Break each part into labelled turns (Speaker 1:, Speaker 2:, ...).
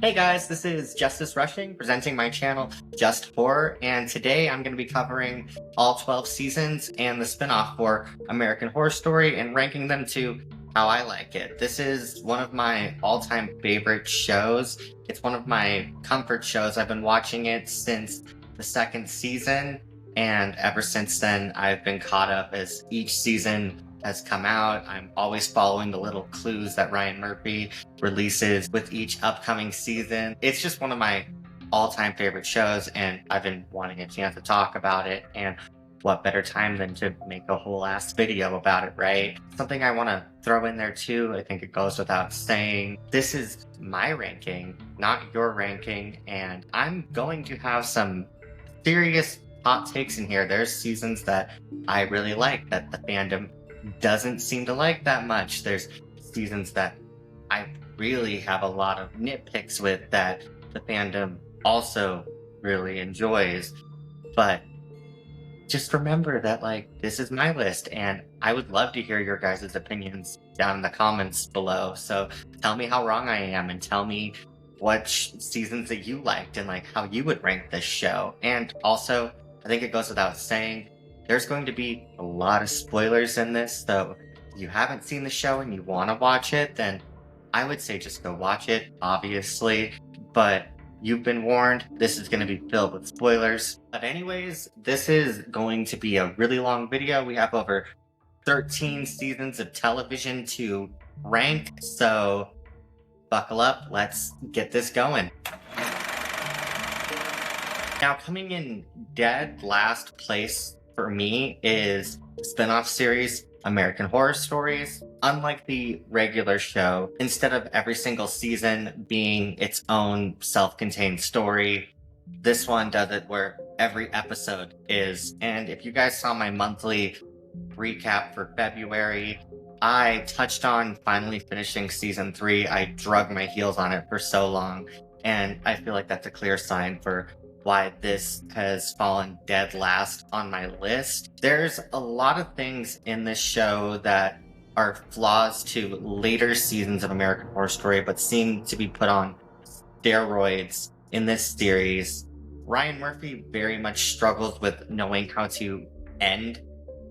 Speaker 1: Hey guys, this is Justice Rushing, presenting my channel, Just Horror, and today I'm going to be covering all 12 seasons and the spin-off for American Horror Story and ranking them to how I like it. This is one of my all-time favorite shows. It's one of my comfort shows. I've been watching it since the second season, and ever since then I've been caught up as each season has come out. I'm always following the little clues that Ryan Murphy releases with each upcoming season. It's just one of my all-time favorite shows, and I've been wanting a chance to talk about it, and what better time than to make a whole ass video about it, right? Something I want to throw in there too, I think it goes without saying, this is my ranking, not your ranking, and I'm going to have some serious hot takes in here. There's seasons that I really like that the fandom doesn't seem to like that much. There's seasons that I really have a lot of nitpicks with that the fandom also really enjoys. But just remember that, like, this is my list, and I would love to hear your guys' opinions down in the comments below. So tell me how wrong I am, and tell me what seasons that you liked, and like how you would rank this show. And also, I think it goes without saying, there's going to be a lot of spoilers in this, so if you haven't seen the show and you want to watch it, then I would say just go watch it, obviously, but you've been warned, this is going to be filled with spoilers. But anyways, this is going to be a really long video. We have over 13 seasons of television to rank, so buckle up, let's get this going. Now, coming in dead last place for me is the spin-off series American Horror Stories. Unlike the regular show, instead of every single season being its own self-contained story, this one does it where every episode is. And if you guys saw my monthly recap for February, I touched on finally finishing season 3. I drug my heels on it for so long, and I feel like that's a clear sign for why this has fallen dead last on my list. There's a lot of things in this show that are flaws to later seasons of American Horror Story, but seem to be put on steroids in this series. Ryan Murphy very much struggles with knowing how to end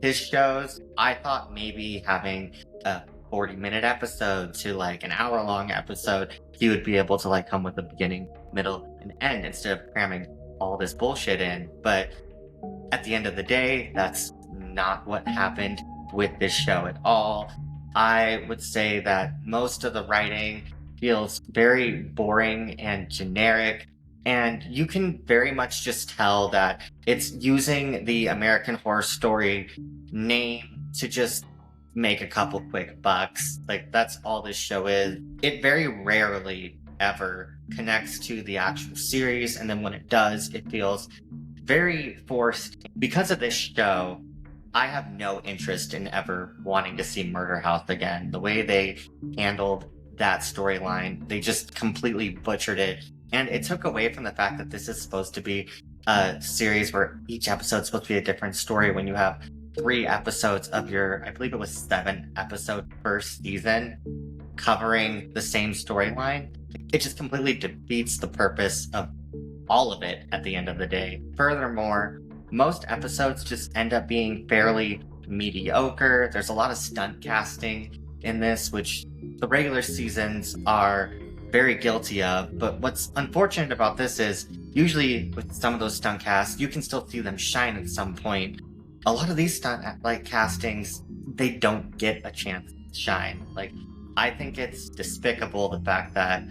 Speaker 1: his shows. I thought maybe having a 40-minute episode to like an hour-long episode, he would be able to like come with a beginning, middle, and end instead of cramming all this bullshit in. But at the end of the day, that's not what happened with this show at all. I would say that most of the writing feels very boring and generic, and you can very much just tell that it's using the American Horror Story name to just make a couple quick bucks. Like, that's all this show is. It very rarely ever connects to the actual series, and then when it does, it feels very forced. Because of this show, I have no interest in ever wanting to see Murder House again. The way they handled that storyline, they just completely butchered it, and it took away from the fact that this is supposed to be a series where each episode is supposed to be a different story. When you have 3 episodes of your, I believe it was 7 episode first season covering the same storyline, it just completely defeats the purpose of all of it at the end of the day. Furthermore, most episodes just end up being fairly mediocre. There's a lot of stunt casting in this, which the regular seasons are very guilty of. But what's unfortunate about this is, usually with some of those stunt casts, you can still see them shine at some point. A lot of these stunt castings, they don't get a chance to shine. Like, I think it's despicable the fact that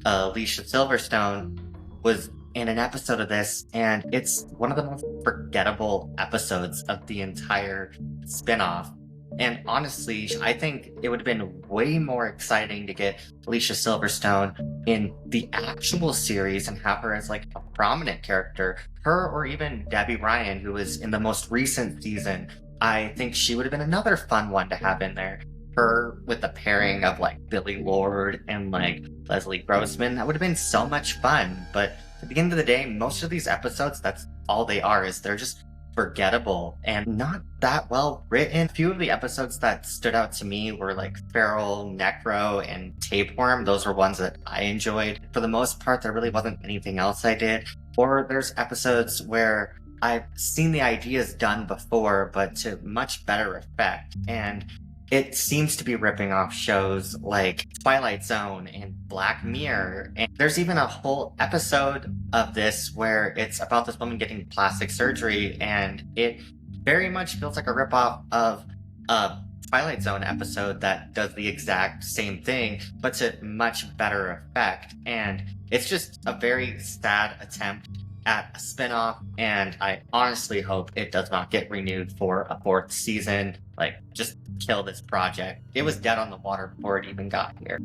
Speaker 1: Alicia Silverstone was in an episode of this, and it's one of the most forgettable episodes of the entire spinoff. And honestly, I think it would have been way more exciting to get Alicia Silverstone in the actual series and have her as like a prominent character. Her, or even Debbie Ryan, who was in the most recent season. I think she would have been another fun one to have in there. Her with the pairing of like Billy Lord and like Leslie Grossman, that would have been so much fun. But at the end of the day, most of these episodes, that's all they are, is they're just forgettable and not that well written. A few of the episodes that stood out to me were like Feral, Necro, and Tapeworm. Those were ones that I enjoyed. For the most part, there really wasn't anything else I did. Or there's episodes where I've seen the ideas done before, but to much better effect. And it seems to be ripping off shows like Twilight Zone and Black Mirror. And there's even a whole episode of this where it's about this woman getting plastic surgery, and it very much feels like a ripoff of a Twilight Zone episode that does the exact same thing, but to much better effect. And it's just a very sad attempt at a spinoff, and I honestly hope it does not get renewed for a fourth season. Like, just kill this project. It was dead on the water before it even got here.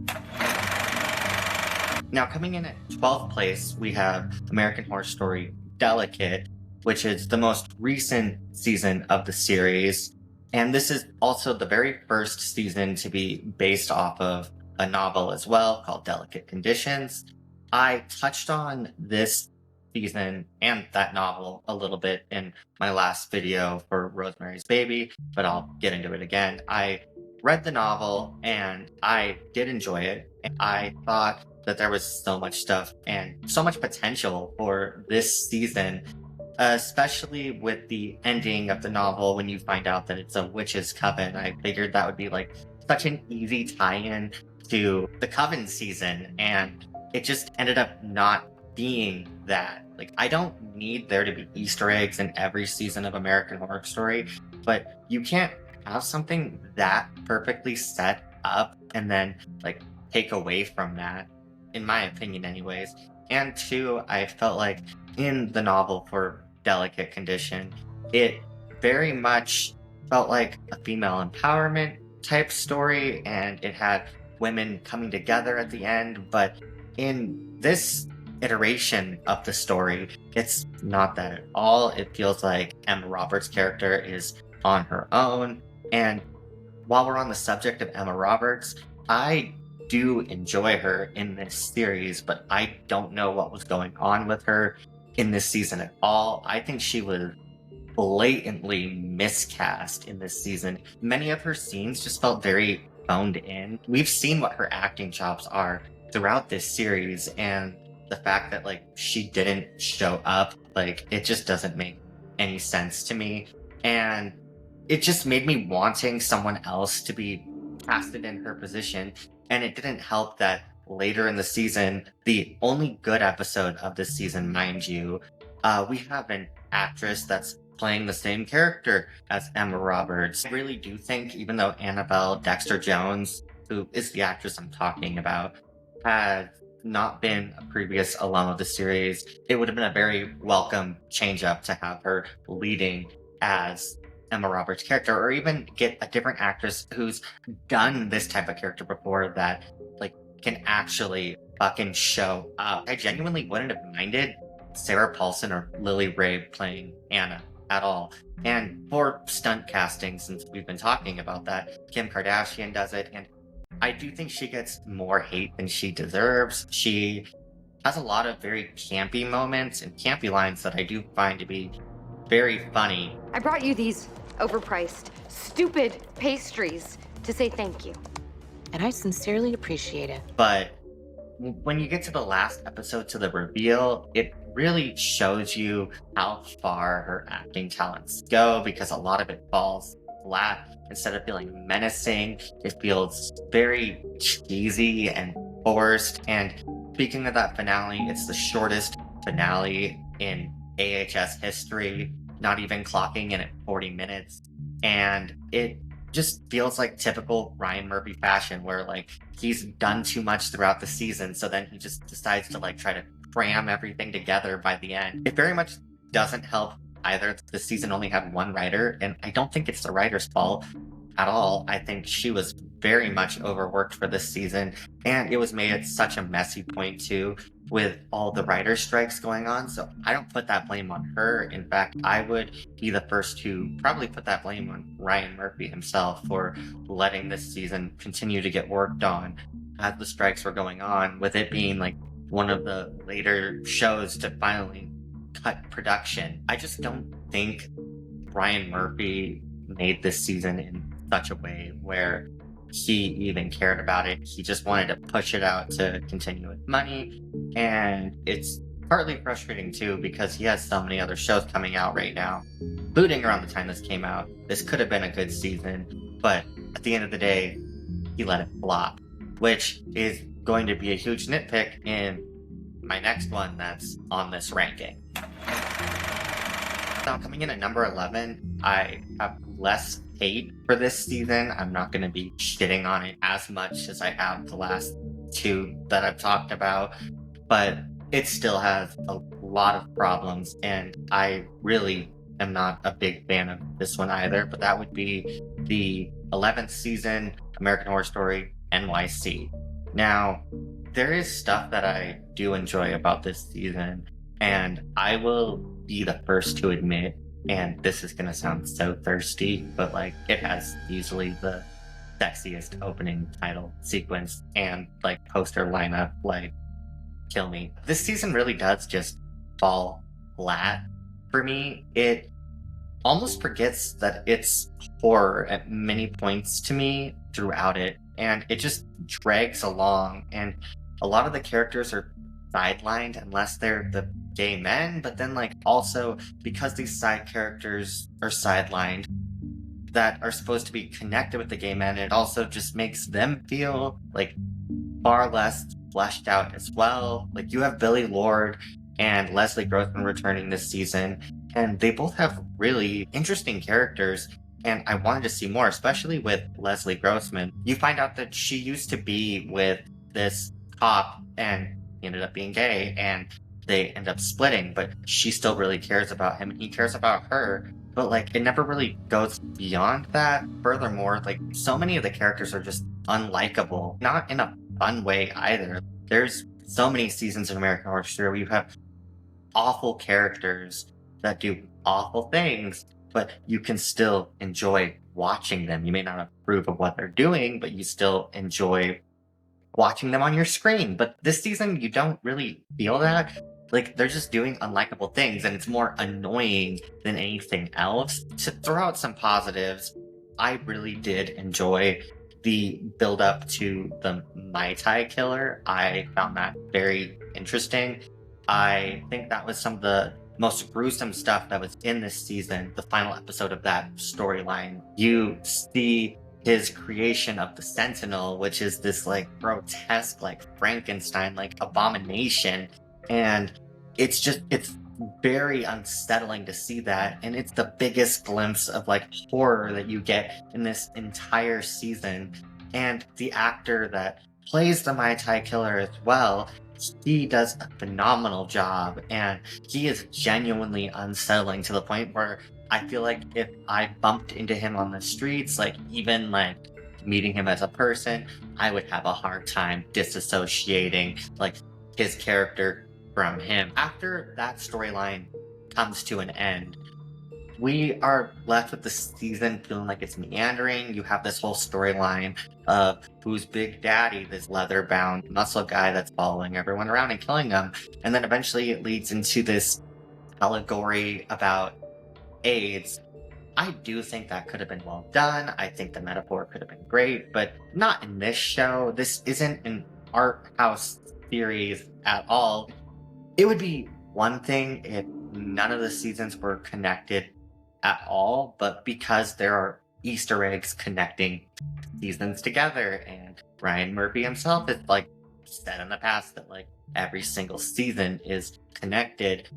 Speaker 1: Now, coming in at 12th place, we have American Horror Story Delicate, which is the most recent season of the series. And this is also the very first season to be based off of a novel as well called Delicate Conditions. I touched on this season and that novel a little bit in my last video for Rosemary's Baby, but I'll get into it again. I read the novel and I did enjoy it. And I thought that there was so much stuff and so much potential for this season, especially with the ending of the novel when you find out that it's a witch's coven. I figured that would be like such an easy tie-in to the Coven season, and it just ended up not being that. Like, I don't need there to be Easter eggs in every season of American Horror Story, but you can't have something that perfectly set up and then like take away from that, in my opinion anyways. And two, I felt like in the novel for Delicate Condition, it very much felt like a female empowerment type story, and it had women coming together at the end. But in this iteration of the story, it's not that at all. It feels like Emma Roberts' character is on her own. And while we're on the subject of Emma Roberts, I do enjoy her in this series, but I don't know what was going on with her in this season at all. I think she was blatantly miscast in this season. Many of her scenes just felt very phoned in. We've seen what her acting chops are throughout this series, and the fact that like she didn't show up, like, it just doesn't make any sense to me. And it just made me wanting someone else to be casted in her position. And it didn't help that later in the season, the only good episode of this season, mind you, we have an actress that's playing the same character as Emma Roberts. I really do think, even though Annabelle Dexter-Jones, who is the actress I'm talking about, had not been a previous alum of the series, it would have been a very welcome change up to have her leading as Emma Roberts' character, or even get a different actress who's done this type of character before that like can actually fucking show up. I genuinely wouldn't have minded Sarah Paulson or Lily Rabe playing Anna at all. And for stunt casting, since we've been talking about that, Kim Kardashian does it, and I do think she gets more hate than she deserves. She has a lot of very campy moments and campy lines that I do find to be very funny.
Speaker 2: I brought you these overpriced, stupid pastries to say thank you.
Speaker 3: And I sincerely appreciate it.
Speaker 1: But when you get to the last episode, to the reveal, it really shows you how far her acting talents go, because a lot of it falls flat. Instead of feeling menacing, it feels very cheesy and forced. And speaking of that finale, it's the shortest finale in AHS history, not even clocking in at 40 minutes. And it just feels like typical Ryan Murphy fashion, where like he's done too much throughout the season, so then he just decides to like try to cram everything together by the end. It very much doesn't help either. The season only had one writer, and I don't think it's the writer's fault at all. I think she was very much overworked for this season, and it was made at such a messy point too, with all the writer strikes going on. So I don't put that blame on her. In fact, I would be the first to probably put that blame on Ryan Murphy himself for letting this season continue to get worked on as the strikes were going on, with it being like one of the later shows to finally cut production. I just don't think Ryan Murphy made this season in such a way where he even cared about it. He just wanted to push it out to continue with money. And it's partly frustrating too because he has so many other shows coming out right now, including around the time this came out. This could have been a good season, but at the end of the day, he let it flop, which is going to be a huge nitpick in my next one that's on this ranking. Now, coming in at number 11, I have less hate for this season. I'm not going to be shitting on it as much as I have the last two that I've talked about, but it still has a lot of problems, and I really am not a big fan of this one either, but that would be the 11th season, American Horror Story NYC. Now, there is stuff that I do enjoy about this season, and I will be the first to admit, and this is gonna sound so thirsty, but like it has easily the sexiest opening title sequence and like poster lineup, like kill me. This season really does just fall flat for me. It almost forgets that it's horror at many points to me throughout it, and it just drags along, and a lot of the characters are sidelined unless they're the gay men, but then like also because these side characters are sidelined that are supposed to be connected with the gay men, it also just makes them feel like far less fleshed out as well. Like you have Billy Lord and Leslie Grossman returning this season, and they both have really interesting characters, and I wanted to see more, especially with Leslie Grossman. You find out that she used to be with this cop and he ended up being gay, and they end up splitting, but she still really cares about him and he cares about her. But like it never really goes beyond that. Furthermore, like so many of the characters are just unlikable, not in a fun way either. There's so many seasons of American Horror Story where you have awful characters that do awful things, but you can still enjoy watching them. You may not approve of what they're doing, but you still enjoy watching them on your screen. But this season, you don't really feel that. Like, they're just doing unlikable things, and it's more annoying than anything else. To throw out some positives, I really did enjoy the build up to the Mai Tai killer. I found that very interesting. I think that was some of the most gruesome stuff that was in this season, the final episode of that storyline. You see his creation of the Sentinel, which is this like grotesque, like Frankenstein, like abomination. And it's very unsettling to see that. And it's the biggest glimpse of like horror that you get in this entire season. And the actor that plays the Mai Tai killer as well, he does a phenomenal job, and he is genuinely unsettling to the point where I feel like if I bumped into him on the streets, like even like meeting him as a person, I would have a hard time disassociating like his character from him. After that storyline comes to an end, we are left with the season feeling like it's meandering. You have this whole storyline of who's Big Daddy, this leather-bound muscle guy that's following everyone around and killing them. And then eventually it leads into this allegory about AIDS. I do think that could have been well done. I think the metaphor could have been great, but not in this show. This isn't an art house series at all. It would be one thing if none of the seasons were connected at all, but because there are Easter eggs connecting seasons together, and Ryan Murphy himself has like said in the past that like every single season is connected,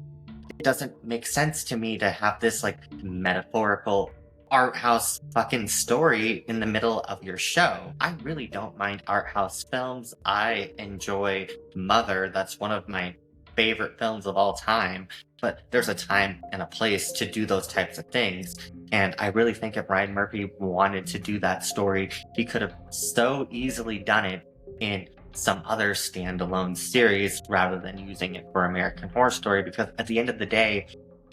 Speaker 1: it doesn't make sense to me to have this like metaphorical art house fucking story in the middle of your show. I really don't mind art house films. I enjoy Mother. That's one of my favorite films of all time, but there's a time and a place to do those types of things. And I really think if Ryan Murphy wanted to do that story, he could have so easily done it in some other standalone series rather than using it for American Horror Story, because at the end of the day,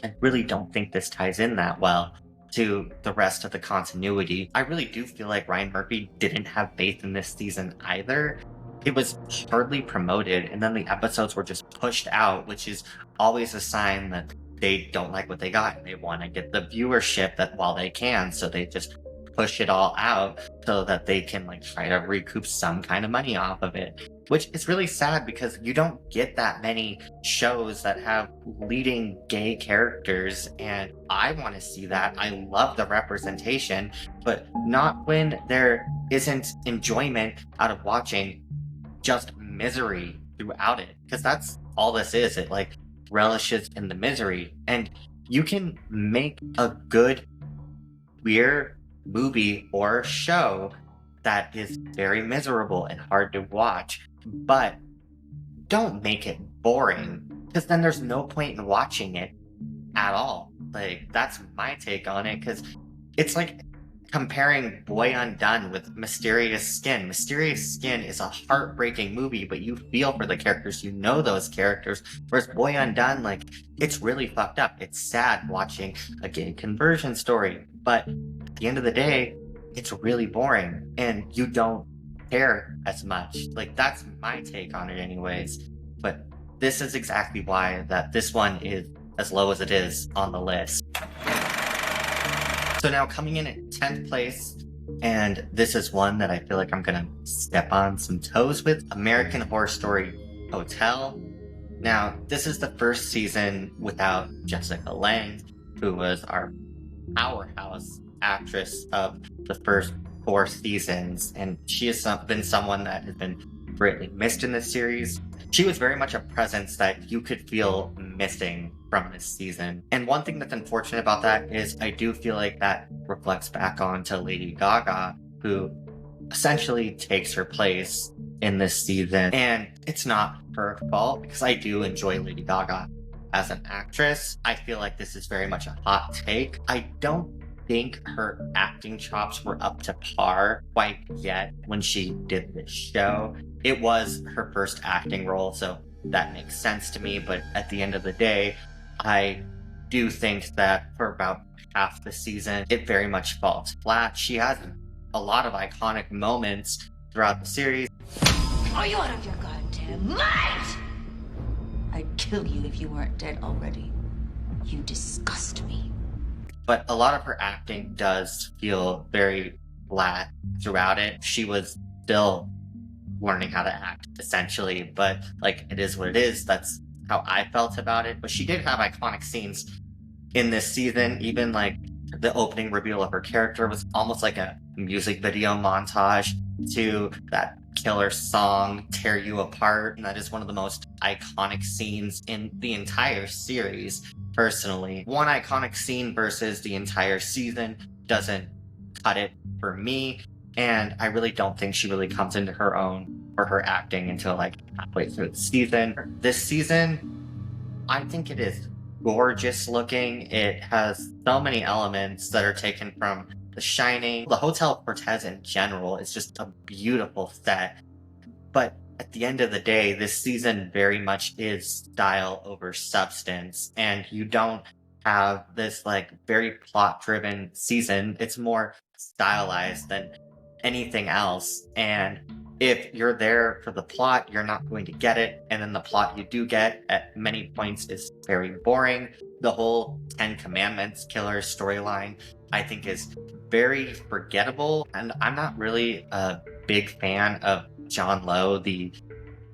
Speaker 1: I really don't think this ties in that well to the rest of the continuity. I really do feel like Ryan Murphy didn't have faith in this season either. It was hardly promoted, and then the episodes were just pushed out, which is always a sign that they don't like what they got and they want to get the viewership that while they can, so they just push it all out so that they can like try to recoup some kind of money off of it, which is really sad because you don't get that many shows that have leading gay characters, and I want to see that. I love the representation, but not when there isn't enjoyment out of watching just misery throughout it, because that's all this is. It like relishes in the misery, and you can make a good queer movie or show that is very miserable and hard to watch, but don't make it boring, because then there's no point in watching it at all. Like, that's my take on it, because it's like comparing Boy Undone with Mysterious Skin. Mysterious Skin is a heartbreaking movie, but you feel for the characters, you know those characters. Whereas Boy Undone, like, it's really fucked up. It's sad watching a gay conversion story, but at the end of the day, it's really boring, and you don't care as much. Like, that's my take on it anyways. But this is exactly why that this one is as low as it is on the list. So now coming in at 10th place, and this is one that I feel like I'm gonna step on some toes with, American Horror Story Hotel. Now, this is the first season without Jessica Lange, who was our powerhouse actress of the first 4 seasons, and she has been someone that has been greatly missed in this series. She was very much a presence that you could feel missing from this season. And one thing that's unfortunate about that is I do feel like that reflects back onto Lady Gaga, who essentially takes her place in this season. And it's not her fault, because I do enjoy Lady Gaga as an actress. I feel like this is very much a hot take. I don't think her acting chops were up to par quite yet when she did this show. It was her first acting role, so that makes sense to me, but at the end of the day, I do think that for about half the season, it very much falls flat. She has a lot of iconic moments throughout the series.
Speaker 4: Are you out of your goddamn mind? I'd kill you if you weren't dead already. You disgust me.
Speaker 1: But a lot of her acting does feel very flat throughout it. She was still learning how to act, essentially, but like, it is what it is. That's how I felt about it. But she did have iconic scenes in this season. Even like the opening reveal of her character was almost like a music video montage to that killer song, Tear You Apart. And that is one of the most iconic scenes in the entire series. Personally, one iconic scene versus the entire season doesn't cut it for me, and I really don't think she really comes into her own for her acting until like halfway through the season. This season, I think it is gorgeous looking. It has so many elements that are taken from The Shining. The Hotel Cortez in general is just a beautiful set, but at the end of the day, this season very much is style over substance, and you don't have this like very plot-driven season. It's more stylized than anything else, and if you're there for the plot, you're not going to get it, and then the plot you do get at many points is very boring. The whole 10 Commandments killer storyline, I think, is very forgettable, and I'm not really a big fan of John Lowe, the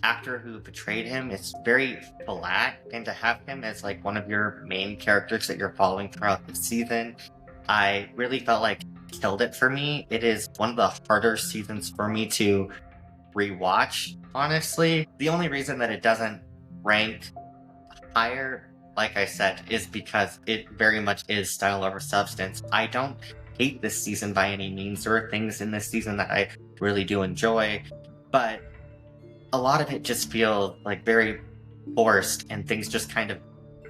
Speaker 1: actor who portrayed him. It's very flat, and to have him as like one of your main characters that you're following throughout the season, I really felt like killed it for me. It is one of the harder seasons for me to rewatch, honestly. The only reason that it doesn't rank higher, like I said, is because it very much is style over substance. I don't hate this season by any means. There are things in this season that I really do enjoy, but a lot of it just feels like very forced, and things just kind of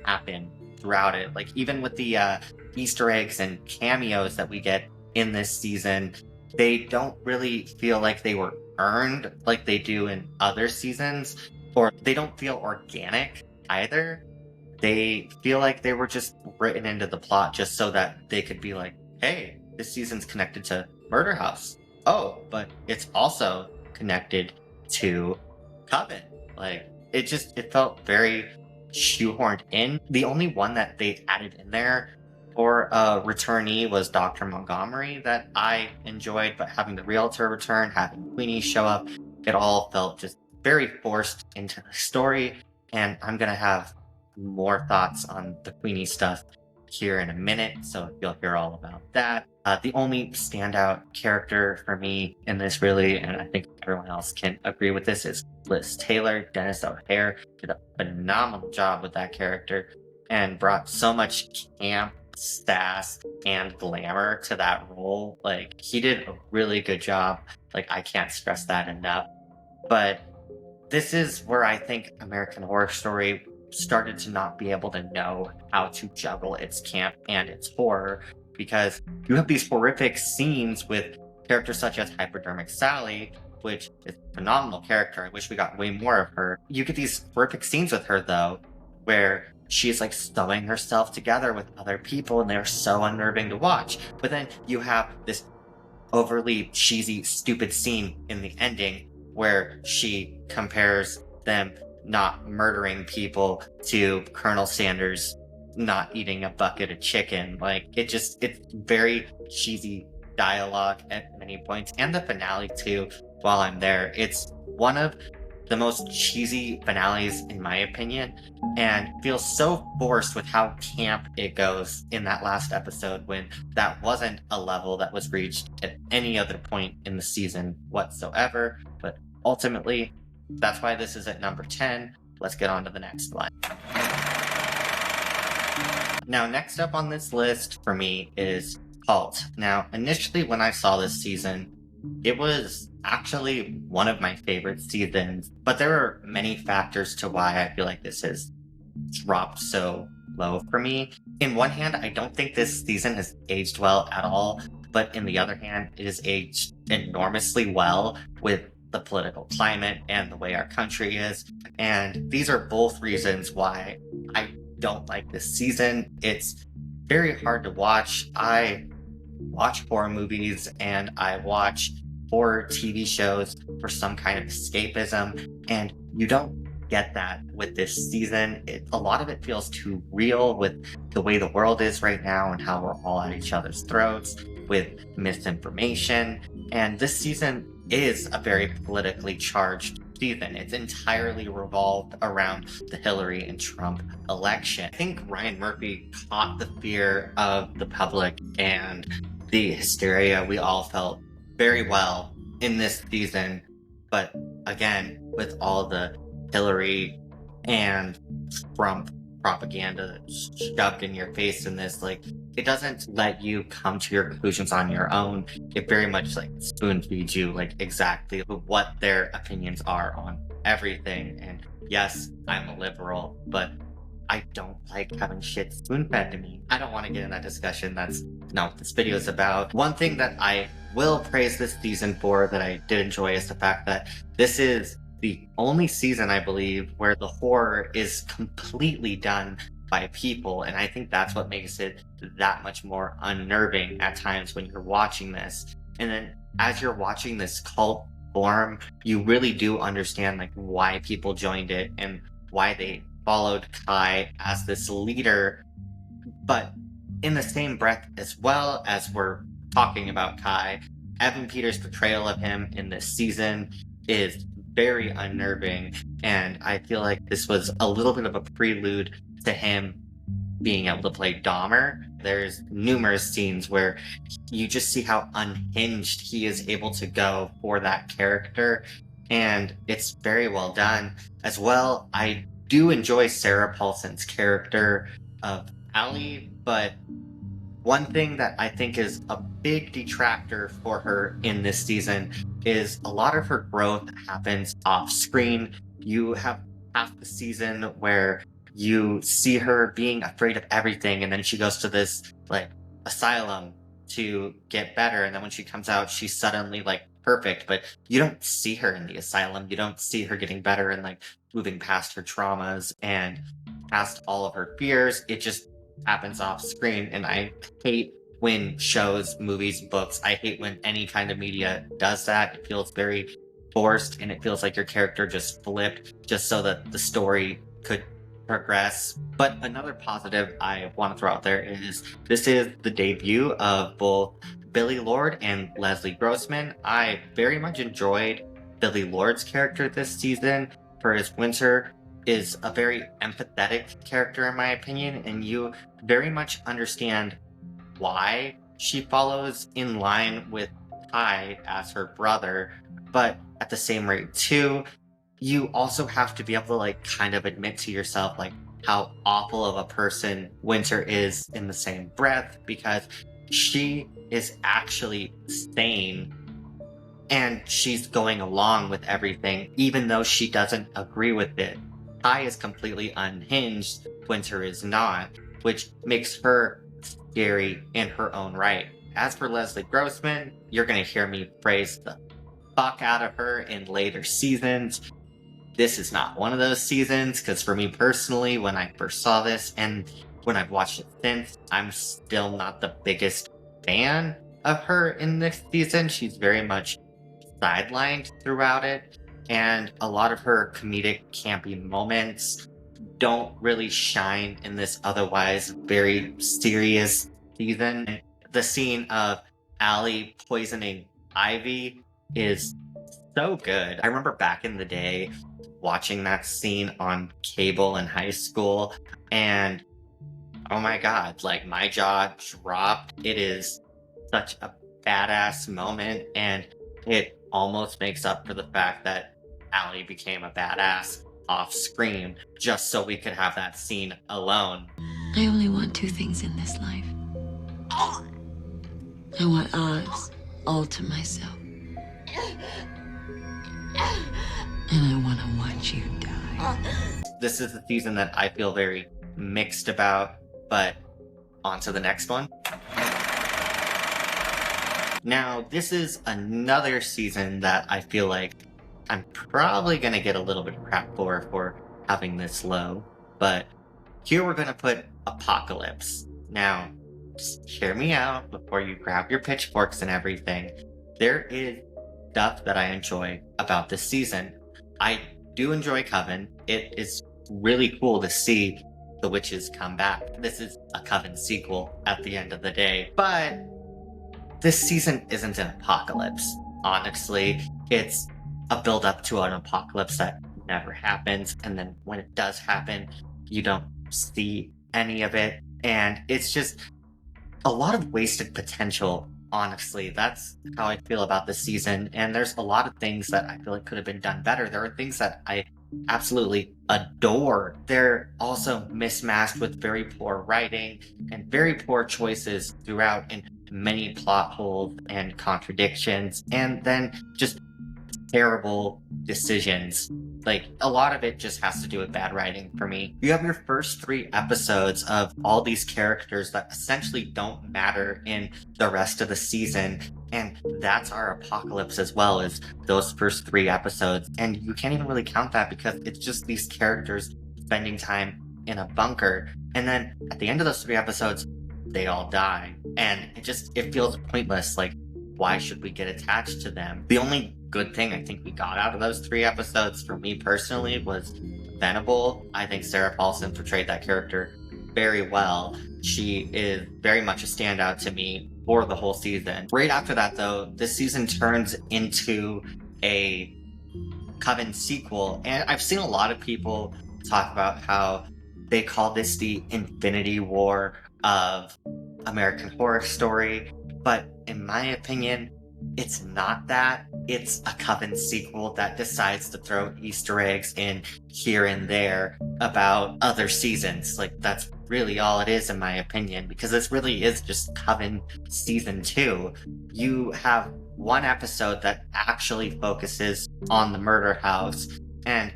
Speaker 1: happen throughout it. Like, even with the Easter eggs and cameos that we get in this season, they don't really feel like they were earned like they do in other seasons, or they don't feel organic either. They feel like they were just written into the plot just so that they could be like, hey, this season's connected to Murder House. Oh, but it's also connected to Coven. Like, it felt very shoehorned in. The only one that they added in there for a returnee was Dr. Montgomery that I enjoyed, but having the realtor return, having Queenie show up, it all felt just very forced into the story. And I'm gonna have more thoughts on the Queenie stuff here in a minute, so you'll hear all about that. The only standout character for me in this, really, and I think everyone else can agree with this, is Liz Taylor. Dennis O'Hare did a phenomenal job with that character and brought so much camp, sass, and glamour to that role. Like, he did a really good job. Like, I can't stress that enough. But this is where I think American Horror Story started to not be able to know how to juggle its camp and its horror, because you have these horrific scenes with characters such as Hypodermic Sally, which is a phenomenal character. I wish we got way more of her. You get these horrific scenes with her, though, where she's like sewing herself together with other people, and they're so unnerving to watch. But then you have this overly cheesy, stupid scene in the ending where she compares them not murdering people to Colonel Sanders not eating a bucket of chicken. Like, it's very cheesy dialogue at many points. And the finale, too, while I'm there, it's one of the most cheesy finales, in my opinion, and feels so forced with how camp it goes in that last episode, when that wasn't a level that was reached at any other point in the season whatsoever. But ultimately, that's why this is at number 10. Let's get on to the next slide. Now, next up on this list for me is Cult. Now, initially when I saw this season, it was actually one of my favorite seasons, but there are many factors to why I feel like this has dropped so low for me. In one hand, I don't think this season has aged well at all, but in the other hand, it has aged enormously well with the political climate and the way our country is. And these are both reasons why I don't like this season. It's very hard to watch. I watch horror movies and I watch horror TV shows for some kind of escapism, and you don't get that with this season. A lot of it feels too real with the way the world is right now and how we're all at each other's throats with misinformation. And this season is a very politically charged season. It's entirely revolved around the Hillary and Trump election. I think Ryan Murphy caught the fear of the public and the hysteria we all felt very well in this season. But again, with all the Hillary and Trump propaganda shoved in your face in this, like, it doesn't let you come to your conclusions on your own. It very much like spoon feeds you like exactly what their opinions are on everything. And yes, I'm a liberal, but I don't like having shit spoon fed to me. I don't want to get in that discussion. That's not what this video is about. One thing that I will praise this season for that I did enjoy is the fact that this is the only season, I believe, where the horror is completely done by people, and I think that's what makes it that much more unnerving at times when you're watching this. And then as you're watching this cult form, you really do understand like why people joined it and why they followed Kai as this leader. But in the same breath, as well as we're talking about Kai, Evan Peters' portrayal of him in this season is very unnerving, and I feel like this was a little bit of a prelude to him being able to play Dahmer. There's numerous scenes where you just see how unhinged he is able to go for that character, and it's very well done. As well, I do enjoy Sarah Paulson's character of Allie, but one thing that I think is a big detractor for her in this season is a lot of her growth happens off screen. You have half the season where you see her being afraid of everything, and then she goes to this like asylum to get better, and then when she comes out, she's suddenly like perfect. But you don't see her in the asylum. You don't see her getting better and like moving past her traumas and past all of her fears. It just happens off screen, and I hate when shows, movies, books, I hate when any kind of media does that. It feels very forced, and it feels like your character just flipped just so that the story could progress. But another positive I want to throw out there is this is the debut of both Billy Lord and Leslie Grossman. I very much enjoyed Billy Lord's character this season. For his Winter is a very empathetic character in my opinion, and you very much understand why she follows in line with Ty as her brother, but at the same rate too, you also have to be able to like kind of admit to yourself like how awful of a person Winter is in the same breath, because she is actually sane and she's going along with everything even though she doesn't agree with it. Ty is completely unhinged, Winter is not, which makes her scary in her own right. As for Leslie Grossman, you're gonna hear me praise the fuck out of her in later seasons. This is not one of those seasons, because for me personally, when I first saw this and when I've watched it since, I'm still not the biggest fan of her in this season. She's very much sidelined throughout it, and a lot of her comedic campy moments don't really shine in this otherwise very serious season. The scene of Allie poisoning Ivy is so good. I remember back in the day watching that scene on cable in high school, and oh my god, like my jaw dropped. It is such a badass moment, and it almost makes up for the fact that Allie became a badass off screen just so we could have that scene alone.
Speaker 5: I only want two things in this life. I want Oz all to myself. And I want to watch you die.
Speaker 1: This is a season that I feel very mixed about, but on to the next one. Now, this is another season that I feel like I'm probably going to get a little bit of crap for having this low, but here we're going to put Apocalypse. Now, just hear me out before you grab your pitchforks and everything. There is stuff that I enjoy about this season. I do enjoy Coven. It is really cool to see the witches come back. This is a Coven sequel at the end of the day, but this season isn't an apocalypse. Honestly, it's a build up to an apocalypse that never happens, and then when it does happen, you don't see any of it, and it's just a lot of wasted potential. Honestly, that's how I feel about this season, and there's a lot of things that I feel like could have been done better. There are things that I absolutely adore. They're also mismatched with very poor writing and very poor choices throughout, and many plot holes and contradictions, and then just terrible decisions. Like, a lot of it just has to do with bad writing for me. You have your first 3 episodes of all these characters that essentially don't matter in the rest of the season, and that's our apocalypse as well, as those first 3 episodes. And you can't even really count that because it's just these characters spending time in a bunker, and then at the end of those 3 episodes, they all die. And it feels pointless. Like, why should we get attached to them? The only good thing I think we got out of those 3 episodes for me personally was Venable. I think Sarah Paulson portrayed that character very well. She is very much a standout to me for the whole season. Right after that though, this season turns into a Coven sequel, and I've seen a lot of people talk about how they call this the Infinity War of American Horror Story, but in my opinion, it's not that. It's a Coven sequel that decides to throw Easter eggs in here and there about other seasons. Like, that's really all it is in my opinion, because this really is just Coven season 2. You have one episode that actually focuses on the murder house, and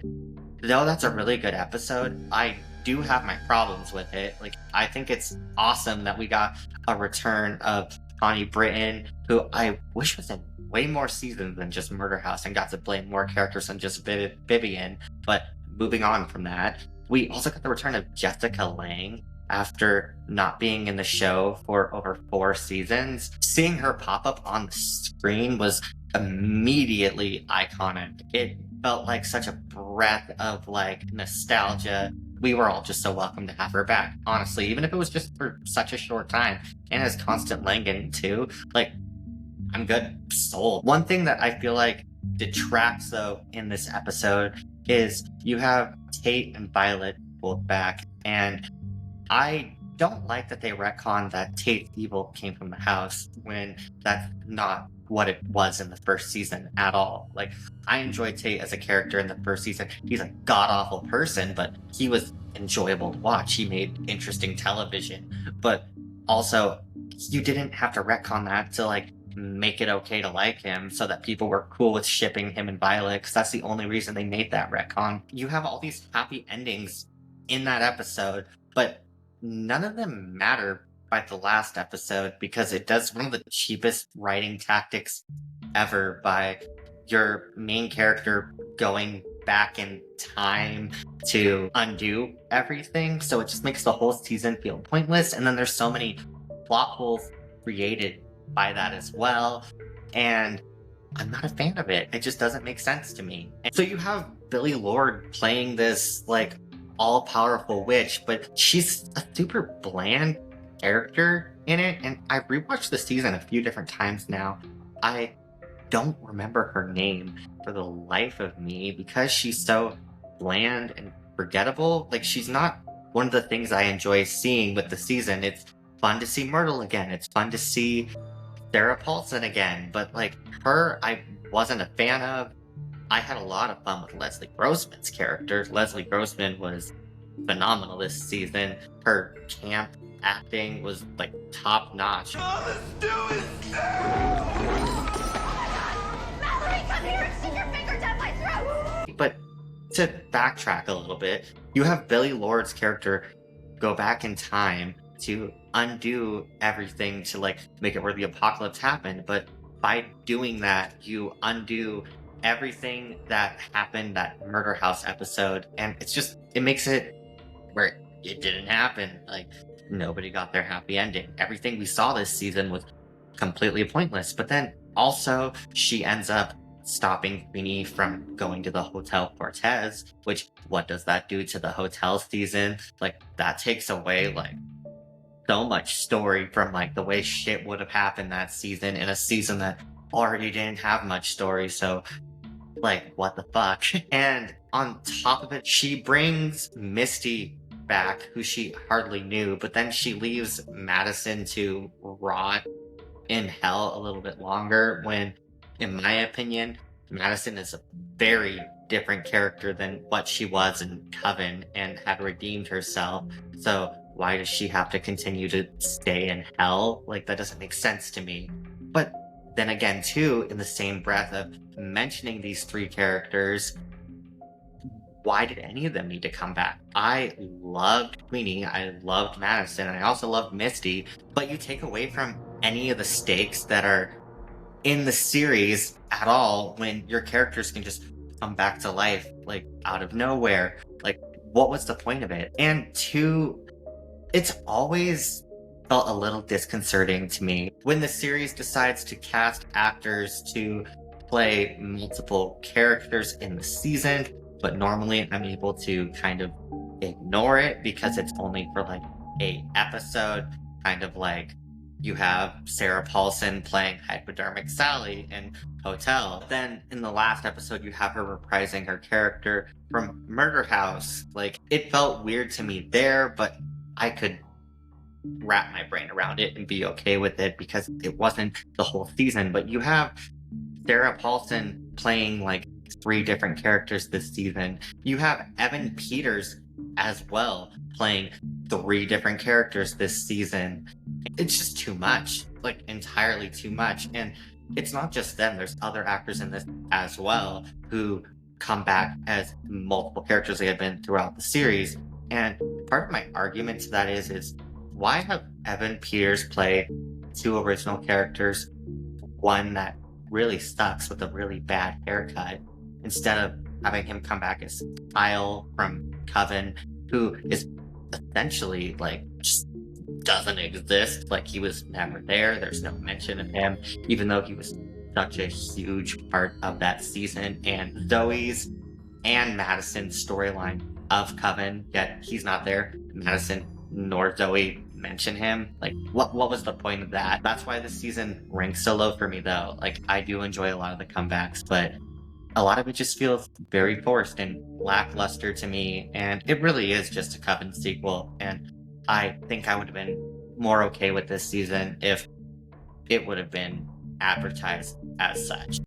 Speaker 1: though that's a really good episode, I do have my problems with it. Like, I think it's awesome that we got a return of Connie Britton, who I wish was in way more seasons than just Murder House and got to play more characters than just Vivian. But moving on from that, we also got the return of Jessica Lange after not being in the show for over 4 seasons. Seeing her pop up on the screen was immediately iconic. It felt like such a breath of like nostalgia we were all just so welcome to have her back. Honestly, even if it was just for such a short time. And as Constant Langan too, like, I'm good. Sold. One thing that I feel like detracts though in this episode is you have Tate and Violet both back, and I don't like that they retcon that Tate's evil came from the house when that's not what it was in the first season at all. Like, I enjoyed Tate as a character in the first season. He's a god-awful person, but he was enjoyable to watch. He made interesting television. But also, you didn't have to retcon that to, like, make it okay to like him so that people were cool with shipping him and Violet, because that's the only reason they made that retcon. You have all these happy endings in that episode, but none of them matter by the last episode, because it does one of the cheapest writing tactics ever by your main character going back in time to undo everything. So it just makes the whole season feel pointless. And then there's so many plot holes created by that as well. And I'm not a fan of it. It just doesn't make sense to me. And so you have Billie Lourd playing this, like, all-powerful witch, but she's a super bland character in it. And I've rewatched the season a few different times now. I don't remember her name for the life of me because she's so bland and forgettable. Like, she's not one of the things I enjoy seeing with the season. It's fun to see Myrtle again. It's fun to see Sarah Paulson again. But, like, her, I wasn't a fan of. I had a lot of fun with Leslie Grossman's character. Leslie Grossman was phenomenal this season. Her camp acting was, like, top notch.
Speaker 6: Mallory, come here and stick your finger down my throat!
Speaker 1: But to backtrack a little bit, you have Billie Lourd's character go back in time to undo everything to, like, make it where the apocalypse happened. But by doing that, you undo everything that happened that Murder House episode, and it makes it where it didn't happen. Like, nobody got their happy ending. Everything we saw this season was completely pointless. But then also she ends up stopping Queenie from going to the Hotel Cortez, which, what does that do to the hotel season? Like, that takes away, like, so much story from, like, the way shit would have happened that season in a season that already didn't have much story. So, like, what the fuck? And on top of it, she brings Misty back, who she hardly knew, but then she leaves Madison to rot in hell a little bit longer when, in my opinion, Madison is a very different character than what she was in Coven and had redeemed herself. So why does she have to continue to stay in hell? Like, that doesn't make sense to me. But then again, too, in the same breath of mentioning these three characters, why did any of them need to come back? I loved Queenie, I loved Madison, and I also loved Misty, but you take away from any of the stakes that are in the series at all when your characters can just come back to life, like, out of nowhere. Like, what was the point of it? And two, it's always felt a little disconcerting to me when the series decides to cast actors to play multiple characters in the season, but normally I'm able to kind of ignore it because it's only for, like, a episode. Kind of like you have Sarah Paulson playing Hypodermic Sally in Hotel. Then in the last episode, you have her reprising her character from Murder House. Like, it felt weird to me there, but I could wrap my brain around it and be okay with it because it wasn't the whole season. But you have Sarah Paulson playing, like, three different characters this season. You have Evan Peters as well playing three different characters this season. It's just too much, like, entirely too much. And it's not just them, there's other actors in this as well who come back as multiple characters they have been throughout the series. And part of my argument to that is why have Evan Peters play two original characters, one that really sucks with a really bad haircut, instead of having him come back as Kyle from Coven, who is essentially, like, just doesn't exist. Like, he was never there. There's no mention of him, even though he was such a huge part of that season. And Zoe's and Madison's storyline of Coven, yet he's not there. Madison nor Zoe mention him. Like, what was the point of that? That's why this season ranks so low for me, though. Like, I do enjoy a lot of the comebacks, but a lot of it just feels very forced and lackluster to me, and it really is just a Coven sequel, and I think I would have been more okay with this season if it would have been advertised as such.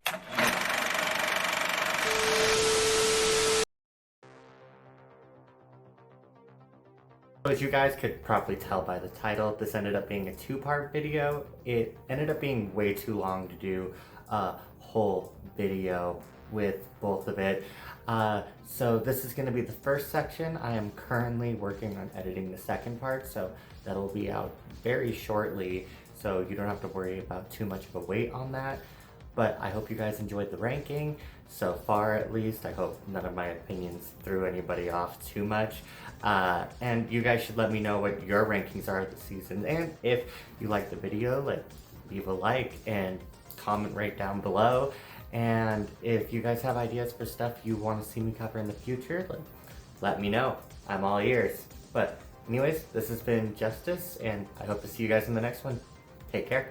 Speaker 1: As you guys could probably tell by the title, this ended up being a two-part video. It ended up being way too long to do a whole video with both of it. So this is going to be the first section. I am currently working on editing the second part, so that'll be out very shortly, so you don't have to worry about too much of a wait on that. But I hope you guys enjoyed the ranking so far, at least. I hope none of my opinions threw anybody off too much. And you guys should let me know what your rankings are this season. And if you like the video, leave a like and comment right down below. And if you guys have ideas for stuff you want to see me cover in the future, let me know. I'm all ears. But anyways, this has been Justice, and I hope to see you guys in the next one. Take care.